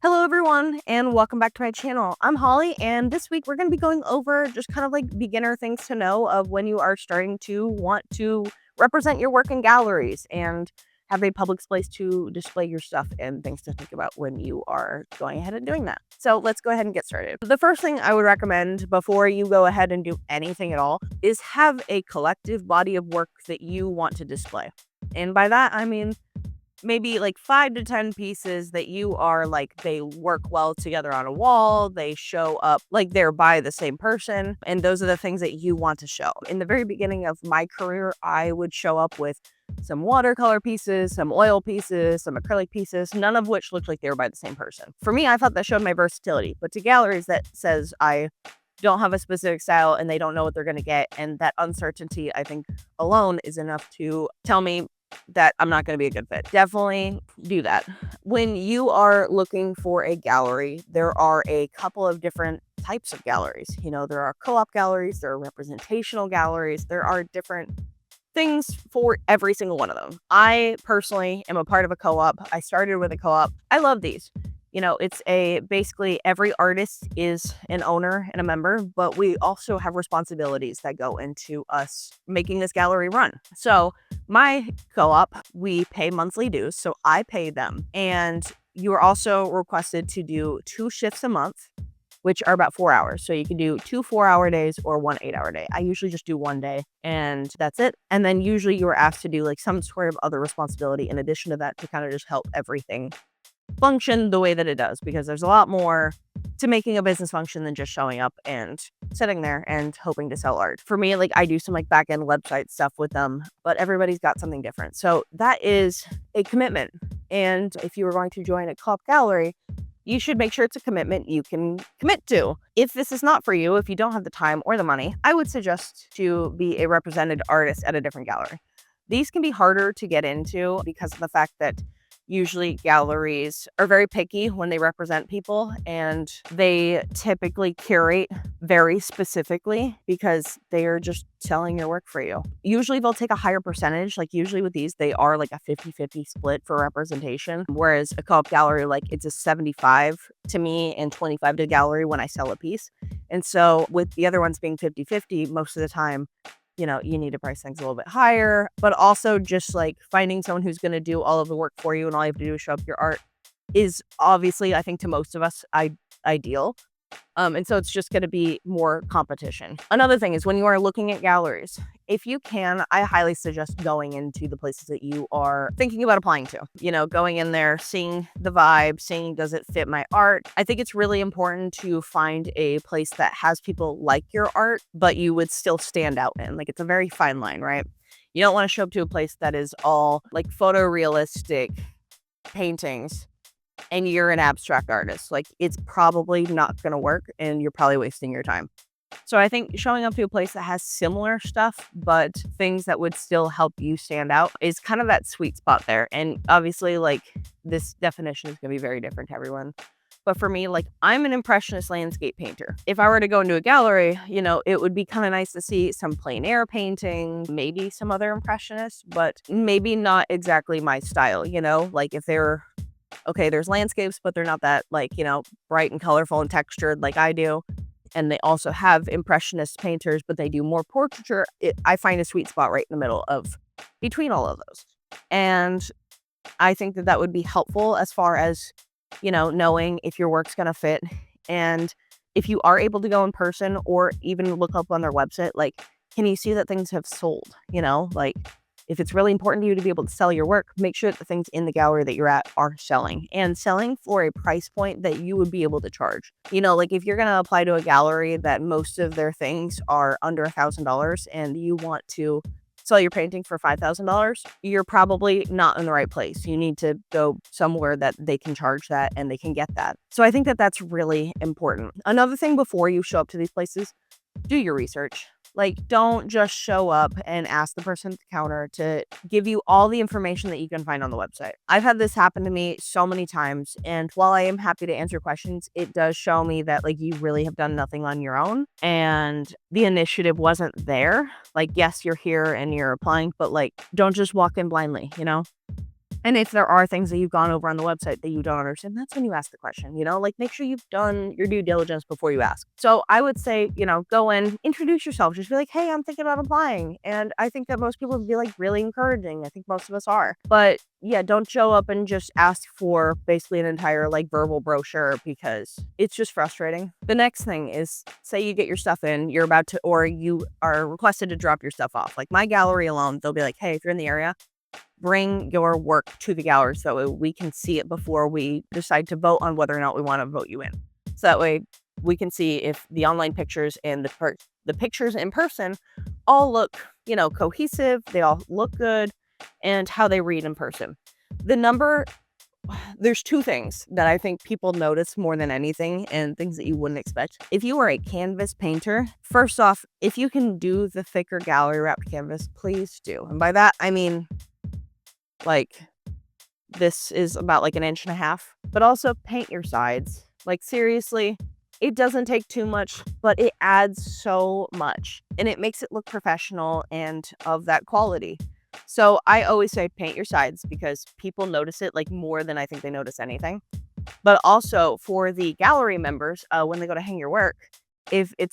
Hello everyone and welcome back to my channel. I'm Holly and this week we're going to be going over just kind of like beginner things to know of when you are starting to want to represent your work in galleries and have a public space to display your stuff and things to think about when you are going ahead and doing that. So let's go ahead and get started. The first thing I would recommend before you go ahead and do anything at all is have a collective body of work that you want to display. And by that, I mean maybe like 5 to 10 pieces that you are like they work well together on a wall, they show up like they're by the same person, and those are the things that you want to show. In the very beginning of my career, I would show up with some watercolor pieces, some oil pieces, some acrylic pieces, none of which looked like they were by the same person. For me, I thought that showed my versatility, but to galleries that says I don't have a specific style and they don't know what they're going to get, and that uncertainty I think alone is enough to tell me that I'm not going to be a good fit. Definitely do that. When you are looking for a gallery, there are a couple of different types of galleries. You know, there are co-op galleries, there are representational galleries, there are different things for every single one of them. I personally am a part of a co-op. I started with a co-op. I love these. You know, it's basically every artist is an owner and a member, but we also have responsibilities that go into us making this gallery run. So my co-op, we pay monthly dues, so I pay them. And you are also requested to do 2 shifts a month, which are about 4 hours. So you can do 2 4-hour days or 1 8-hour day. I usually just do 1 day and that's it. And then usually you are asked to do like some sort of other responsibility in addition to that to kind of just help everything function the way that it does, because there's a lot more to making a business function than just showing up and sitting there and hoping to sell art. For me, like I do some like back end website stuff with them, but everybody's got something different. So that is a commitment. And if you were going to join a co-op gallery, you should make sure it's a commitment you can commit to. If this is not for you, if you don't have the time or the money, I would suggest to be a represented artist at a different gallery. These can be harder to get into because of the fact that usually galleries are very picky when they represent people, and they typically curate very specifically because they are just selling your work for you. Usually they'll take a higher percentage. Like usually with these, they are like a 50-50 split for representation, whereas a co-op gallery, like it's a 75 to me and 25 to gallery when I sell a piece. And so with the other ones being 50-50, most of the time, you know, you need to price things a little bit higher, but also just like finding someone who's going to do all of the work for you and all you have to do is show up your art is obviously, I think to most of us, ideal. And so it's just going to be more competition. Another thing is when you are looking at galleries, if you can, I highly suggest going into the places that you are thinking about applying to. You know, going in there, seeing the vibe, seeing does it fit my art. I think it's really important to find a place that has people like your art, but you would still stand out in. Like it's a very fine line, right? You don't want to show up to a place that is all like photorealistic paintings and you're an abstract artist. Like it's probably not going to work and you're probably wasting your time. So I think showing up to a place that has similar stuff, but things that would still help you stand out is kind of that sweet spot there. And obviously, like this definition is going to be very different to everyone. But for me, like I'm an impressionist landscape painter. If I were to go into a gallery, you know, it would be kind of nice to see some plein air painting, maybe some other impressionists, but maybe not exactly my style, you know, like if they're okay, there's landscapes, but they're not that like, you know, bright and colorful and textured like I do. And they also have impressionist painters, but they do more portraiture. I find a sweet spot right in the middle of between all of those. And I think that that would be helpful as far as, you know, knowing if your work's going to fit. And if you are able to go in person or even look up on their website, like, can you see that things have sold? You know, like if it's really important to you to be able to sell your work, make sure that the things in the gallery that you're at are selling and selling for a price point that you would be able to charge. You know, like if you're going to apply to a gallery that most of their things are under $1,000 and you want to sell your painting for $5,000, you're probably not in the right place. You need to go somewhere that they can charge that and they can get that. So I think that that's really important. Another thing before you show up to these places, do your research. Like, don't just show up and ask the person at the counter to give you all the information that you can find on the website. I've had this happen to me so many times, and while I am happy to answer questions, it does show me that, like, you really have done nothing on your own, and the initiative wasn't there. Like, yes, you're here and you're applying, but, like, don't just walk in blindly, you know? And if there are things that you've gone over on the website that you don't understand, that's when you ask the question, like make sure you've done your due diligence before you ask. So I would say, go in, introduce yourself, just be like, hey, I'm thinking about applying. And I think that most people would be like really encouraging. I think most of us are. But yeah, don't show up and just ask for basically an entire like verbal brochure because it's just frustrating. The next thing is, say you get your stuff in, you're about to, or you are requested to drop your stuff off. Like my gallery alone, they'll be like, hey, if you're in the area, bring your work to the gallery so we can see it before we decide to vote on whether or not we want to vote you in. So that way we can see if the online pictures and the pictures in person all look, cohesive, they all look good, and how they read in person. There's two things that I think people notice more than anything and things that you wouldn't expect. If you are a canvas painter, first off, if you can do the thicker gallery wrapped canvas, please do. And by that, I mean, like, this is about like 1.5 inches, but also paint your sides. Like, seriously, it doesn't take too much, but it adds so much and it makes it look professional and of that quality. So I always say paint your sides because people notice it like more than I think they notice anything. But also for the gallery members, when they go to hang your work, if it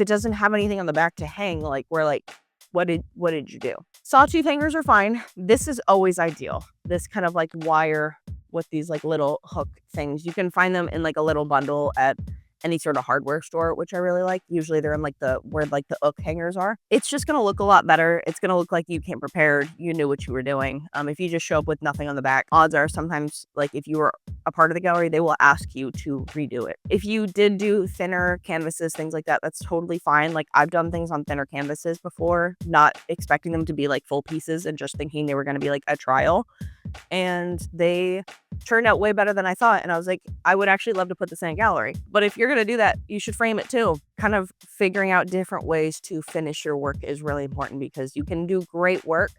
doesn't have anything on the back to hang, like we're like, what did you do? Sawtooth hangers are fine. This is always ideal. This kind of like wire with these like little hook things. You can find them in like a little bundle at any sort of hardware store, which I really like. Usually they're in like where like the hook hangers are. It's just going to look a lot better. It's going to look like you came prepared. You knew what you were doing. If you just show up with nothing on the back, odds are sometimes like if you were a part of the gallery, they will ask you to redo it. If you did do thinner canvases, things like that, that's totally fine. Like I've done things on thinner canvases before, not expecting them to be like full pieces and just thinking they were going to be like a trial. And they turned out way better than I thought. And I was like, I would actually love to put this in a gallery. But if you're going to do that, you should frame it too. Kind of figuring out different ways to finish your work is really important because you can do great work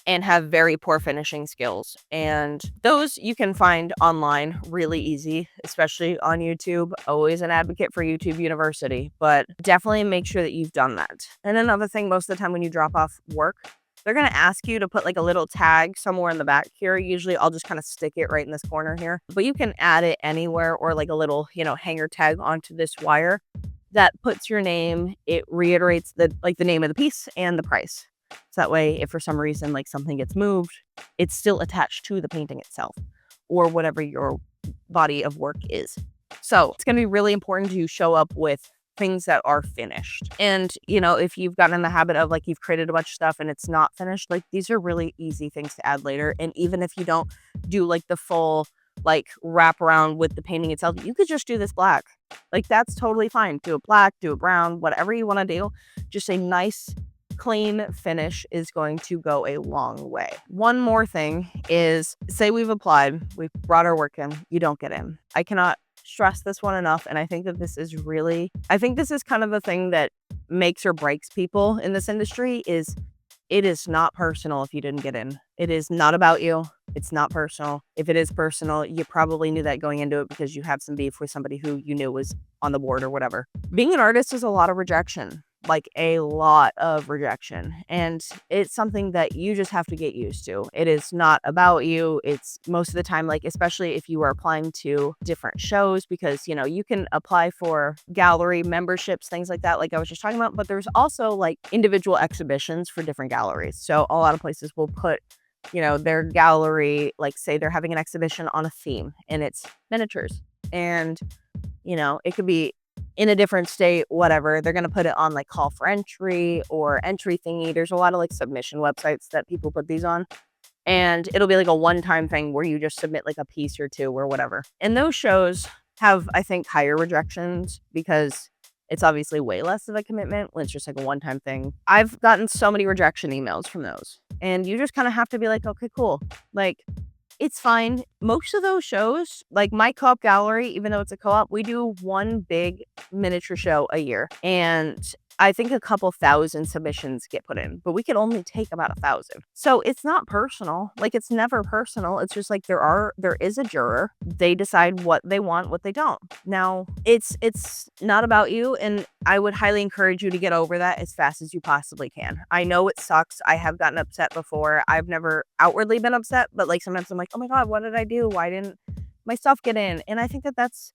and have very poor finishing skills. And those you can find online really easy, especially on YouTube. Always an advocate for YouTube University, but definitely make sure that you've done that. And another thing, most of the time when you drop off work, they're going to ask you to put like a little tag somewhere in the back here. Usually I'll just kind of stick it right in this corner here, but you can add it anywhere or like a little, hanger tag onto this wire that puts your name. It reiterates the name of the piece and the price. So that way, if for some reason like something gets moved, it's still attached to the painting itself or whatever your body of work is. So it's going to be really important to show up with things that are finished. And, if you've gotten in the habit of like you've created a bunch of stuff and it's not finished, like these are really easy things to add later. And even if you don't do like the full like wrap around with the painting itself, you could just do this black. Like that's totally fine. Do a black, do a brown, whatever you want to do. Just a nice clean finish is going to go a long way. One more thing is, say we've applied, we've brought our work in, you don't get in. I cannot stress this one enough. And I think that this is kind of the thing that makes or breaks people in this industry is it is not personal if you didn't get in. It is not about you. It's not personal. If it is personal, you probably knew that going into it because you have some beef with somebody who you knew was on the board or whatever. Being an artist is a lot of rejection. Like a lot of rejection, and it's something that you just have to get used to. It is not about you. It's most of the time, like especially if you are applying to different shows, because you can apply for gallery memberships, things like that, like I was just talking about, but there's also like individual exhibitions for different galleries. So a lot of places will put their gallery, like say they're having an exhibition on a theme and it's miniatures, and it could be in a different state, whatever. They're going to put it on like call for entry or entry thingy. There's a lot of like submission websites that people put these on, and it'll be like a one-time thing where you just submit like a piece or two or whatever. And those shows have, I think, higher rejections because it's obviously way less of a commitment when it's just like a one-time thing. I've gotten so many rejection emails from those, and you just kind of have to be like, okay, cool. Like, it's fine. Most of those shows, like my co-op gallery, even though it's a co-op, we do one big miniature show a year. And I think a couple thousand submissions get put in, but we can only take about 1,000. So it's not personal. Like, it's never personal. It's just like there is a juror. They decide what they want, what they don't. Now, it's not about you, and I would highly encourage you to get over that as fast as you possibly can. I know it sucks. I have gotten upset before. I've never outwardly been upset, but like sometimes I'm like, "Oh my God, what did I do? Why didn't my stuff get in?" And I think that that's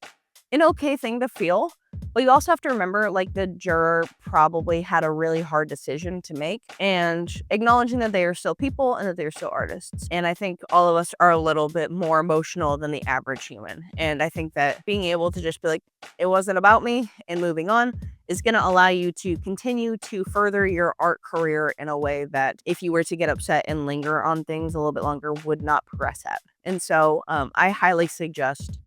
an okay thing to feel. But you also have to remember, like, the juror probably had a really hard decision to make, and acknowledging that they are still people and that they're still artists. And I think all of us are a little bit more emotional than the average human. And I think that being able to just be like, it wasn't about me, and moving on is going to allow you to continue to further your art career in a way that if you were to get upset and linger on things a little bit longer would not progress at. And so I highly suggest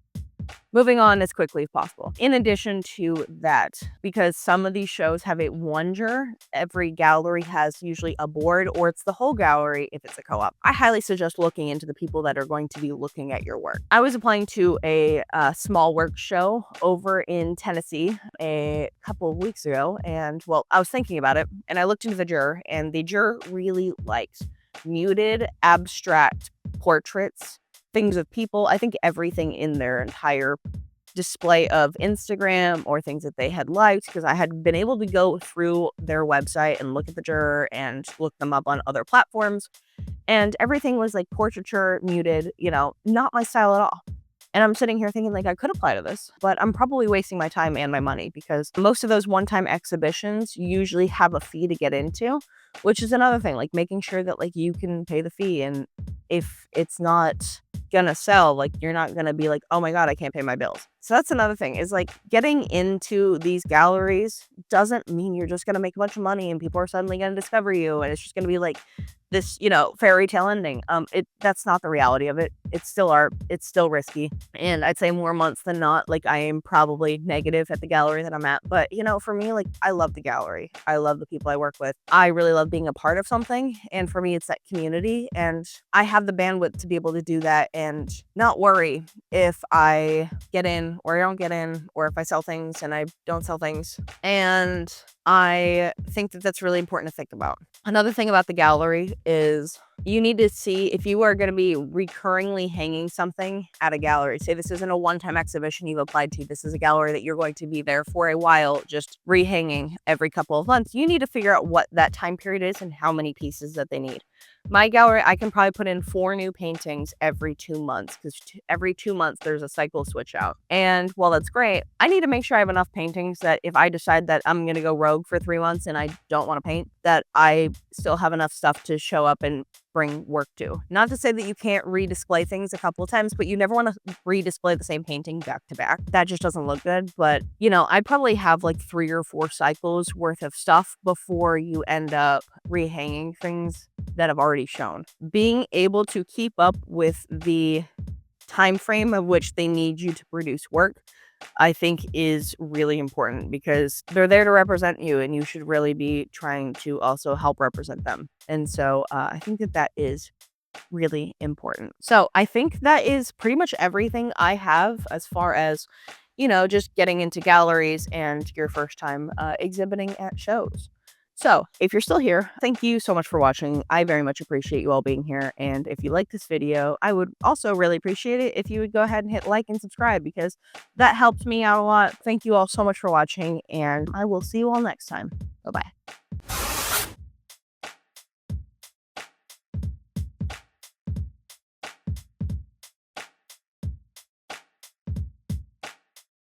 moving on as quickly as possible. In addition to that, because some of these shows have a one juror, every gallery has usually a board, or it's the whole gallery if it's a co-op. I highly suggest looking into the people that are going to be looking at your work. I was applying to a small work show over in Tennessee a couple of weeks ago, and well, I was thinking about it, and I looked into the juror, and the juror really likes muted, abstract portraits, things of people. I think everything in their entire display of Instagram or things that they had liked, because I had been able to go through their website and look at the juror and look them up on other platforms, and everything was like portraiture, muted, not my style at all. And I'm sitting here thinking, like, I could apply to this, but I'm probably wasting my time and my money, because most of those one-time exhibitions usually have a fee to get into, which is another thing, like making sure that like you can pay the fee. And if it's not gonna sell, like, you're not gonna be like, oh my God, I can't pay my bills. So that's another thing, is like getting into these galleries doesn't mean you're just gonna make a bunch of money and people are suddenly gonna discover you and it's just gonna be like this, fairy tale ending. That's not the reality of it. It's still art. It's still risky. And I'd say more months than not, like, I am probably negative at the gallery that I'm at. But, for me, like, I love the gallery. I love the people I work with. I really love being a part of something. And for me, it's that community. And I have the bandwidth to be able to do that and not worry if I get in or I don't get in, or if I sell things and I don't sell things. And I think that that's really important to think about. Another thing about the gallery is you need to see if you are going to be recurringly hanging something at a gallery. Say this isn't a one-time exhibition you've applied to. This is a gallery that you're going to be there for a while, just rehanging every couple of months. You need to figure out what that time period is and how many pieces that they need. My gallery, I can probably put in 4 new paintings every 2 months, because every 2 months there's a cycle switch out. And while that's great, I need to make sure I have enough paintings that if I decide that I'm going to go rogue for 3 months and I don't want to paint, that I still have enough stuff to show up and bring work to. Not to say that you can't redisplay things a couple of times, but you never want to redisplay the same painting back to back. That just doesn't look good. But, I'd probably have like 3 or 4 cycles worth of stuff before you end up rehanging things that have already shown. Being able to keep up with the time frame of which they need you to produce work, I think, is really important, because they're there to represent you and you should really be trying to also help represent them. And so I think that that is really important. So I think that is pretty much everything I have as far as, just getting into galleries and your first time exhibiting at shows. So if you're still here, thank you so much for watching. I very much appreciate you all being here. And if you like this video, I would also really appreciate it if you would go ahead and hit like and subscribe, because that helps me out a lot. Thank you all so much for watching, and I will see you all next time. Bye-bye.